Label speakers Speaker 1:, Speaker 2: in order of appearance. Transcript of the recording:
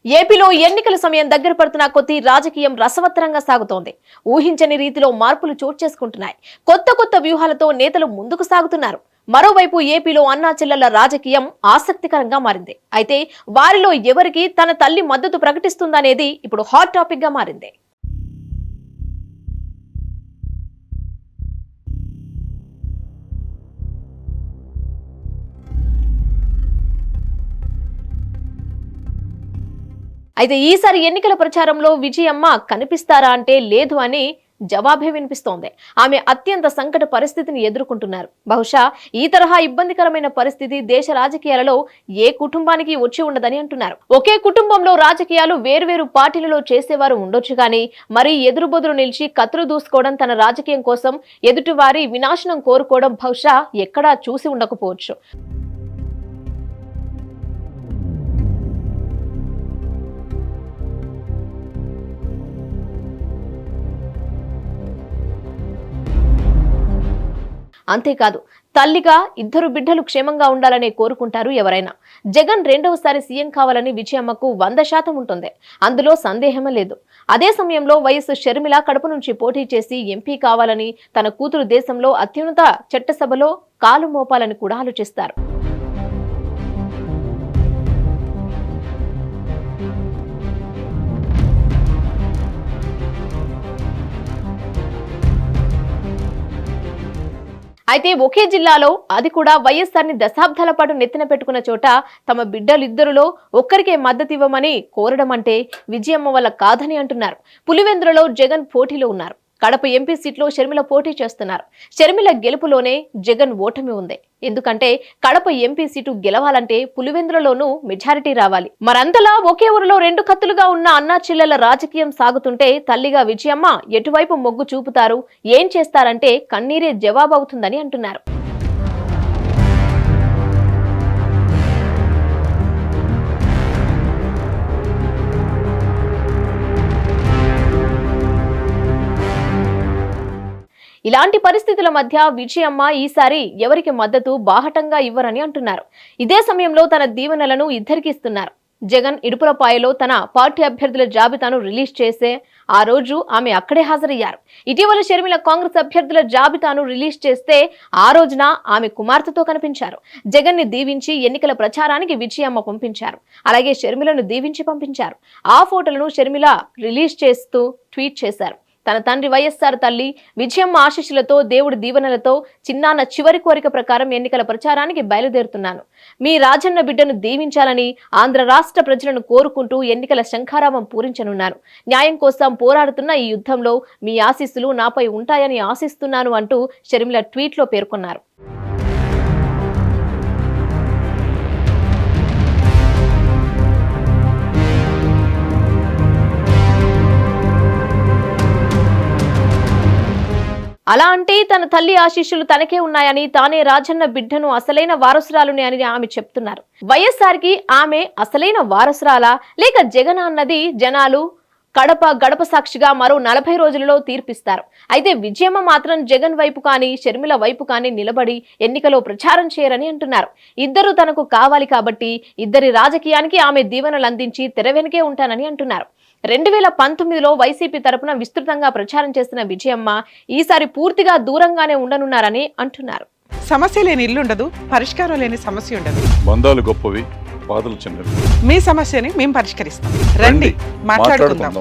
Speaker 1: ఏపీలో ఎన్నికల సమయం దగ్గర పడుతున్న కొద్దీ రాజకీయం రసవత్తరంగా సాగుతోంది. ఊహించని రీతిలో మార్పులు చోటు చేసుకుంటున్నాయి. కొత్త వ్యూహాలతో నేతలు ముందుకు సాగుతున్నారు. మరోవైపు ఏపీలో అన్నా చెల్లెల రాజకీయం ఆసక్తికరంగా మారింది. అయితే వారిలో ఎవరికి తన తల్లి మద్దతు ప్రకటిస్తుందనేది ఇప్పుడు హాట్ టాపిక్ గా మారింది. అయితే ఈసారి ఎన్నికల ప్రచారంలో విజయమ్మ కనిపిస్తారా అంటే లేదు అని జవాబే వినిపిస్తోంది. ఆమె అత్యంత సంకట పరిస్థితిని ఎదుర్కొంటున్నారు. బహుశా ఈ తరహా ఇబ్బందికరమైన పరిస్థితి దేశ రాజకీయాలలో ఏ కుటుంబానికి వచ్చి ఉండదని అంటున్నారు. ఒకే కుటుంబంలో రాజకీయాలు వేర్వేరు పార్టీలలో చేసేవారు ఉండొచ్చు కానీ మరీ ఎదురుబొదురు నిలిచి కత్తులు దూసుకోవడం, తన రాజకీయం కోసం ఎదుటివారి వినాశనం కోరుకోవడం బహుశా ఎక్కడా చూసి ఉండకపోవచ్చు. అంతేకాదు, తల్లిగా ఇద్దరు బిడ్డలు క్షేమంగా ఉండాలనే కోరుకుంటారు ఎవరైనా. జగన్ రెండవసారి సీఎం కావాలని విజయమ్మకు 100% ఉంటుంది. అందులో సందేహమే లేదు. అదే సమయంలో వైఎస్ షర్మిల కడప నుంచి పోటీ చేసి ఎంపీ కావాలని, తన కూతురు దేశంలో అత్యున్నత చట్టసభలో కాలు మోపాలని కూడా ఆలోచిస్తారు. అయితే ఒకే జిల్లాలో, అది కూడా వైఎస్ఆర్ ని దశాబ్దాల పాటు నెత్తిన పెట్టుకున్న చోట తమ బిడ్డలిద్దరిలో ఒక్కరికే మద్దతు ఇవ్వమని కోరడం అంటే విజయమ్మ వల్ల కాదని అంటున్నారు. పులివెందులలో జగన్ పోటీలో ఉన్నారు. కడప ఎంపీ సీట్లో షర్మిల పోటీ చేస్తున్నారు. షర్మిల గెలుపులోనే జగన్ ఓటమి ఉంది. ఎందుకంటే కడప ఎంపీ సీటు గెలవాలంటే పులివెందులలోనూ మెజారిటీ రావాలి. మరంతలా ఒకే ఊరిలో రెండు కత్తులుగా ఉన్న అన్నా చెల్లెల రాజకీయం సాగుతుంటే తల్లిగా విజయమ్మ ఎటువైపు మొగ్గు చూపుతారు, ఏం చేస్తారంటే కన్నీరే జవాబు అవుతుందని అంటున్నారు. ఇలాంటి పరిస్థితుల మధ్య విజయమ్మ ఈసారి ఎవరికి మద్దతు బాహటంగా ఇవ్వరని అంటున్నారు. ఇదే సమయంలో తన దీవెనలను ఇద్దరికి ఇస్తున్నారు. జగన్ ఇడుపులపాయలో తన పార్టీ అభ్యర్థుల జాబితాను రిలీజ్ చేసే ఆ రోజు ఆమె అక్కడే హాజరయ్యారు. ఇటీవల షర్మిల కాంగ్రెస్ అభ్యర్థుల జాబితాను రిలీజ్ చేస్తే ఆ రోజున ఆమె కుమార్తెతో కనిపించారు. జగన్ ని దీవించి ఎన్నికల ప్రచారానికి విజయమ్మ పంపించారు. అలాగే షర్మిలను దీవించి పంపించారు. ఆ ఫోటోలను షర్మిల రిలీజ్ చేస్తూ ట్వీట్ చేశారు. తన తండ్రి వైఎస్ఆర్, తల్లి విజయమ్మ ఆశీస్సులతో, దేవుడి దీవెనలతో చిన్నాన్న చివరి కోరిక ప్రకారం ఎన్నికల ప్రచారానికి బయలుదేరుతున్నాను. మీ రాజన్న బిడ్డను దీవించాలని ఆంధ్ర రాష్ట్ర ప్రజలను కోరుకుంటూ ఎన్నికల శంఖారావం పూరించనున్నాను. న్యాయం కోసం పోరాడుతున్న ఈ యుద్ధంలో మీ ఆశీస్సులు నాపై ఉంటాయని ఆశిస్తున్నాను అంటూ షర్మిల ట్వీట్లో పేర్కొన్నారు. అలా అంటే తన తల్లి ఆశీస్సులు తనకే ఉన్నాయని, తానే రాజన్న బిడ్డను అసలైన వారసురాలుని అని ఆమె చెప్తున్నారు. వైఎస్ఆర్ కి ఆమె అసలైన వారసురాలా లేక జగన్ అన్నది జనాలు గడప సాక్షిగా మరో 40 రోజులలో తీర్పిస్తారు. అయితే విజయమ్మ మాత్రం జగన్ వైపు కానీ షర్మిల వైపు కానీ నిలబడి ఎన్నికలో ప్రచారం చేయరని అంటున్నారు. ఇద్దరు తనకు కావాలి కాబట్టి ఇద్దరి రాజకీయానికి ఆమె దీవెనలు అందించి తెర వెనుకే ఉంటానని అంటున్నారు. 2019లో వైసీపీ తరపున విస్తృతంగా ప్రచారం చేసిన విజయమ్మ ఈసారి పూర్తిగా దూరంగానే ఉండనున్నారని అంటున్నారు.
Speaker 2: సమస్య లేని ఇల్లు ఉండదు, పరిష్కారం లేని సమస్య ఉండదు.
Speaker 3: బంధాలు గొప్పవి, బాధలు చిన్నవి.
Speaker 2: మీ సమస్యని మేము పరిష్కరిస్తాం. రండి మాట్లాడుకుందాం.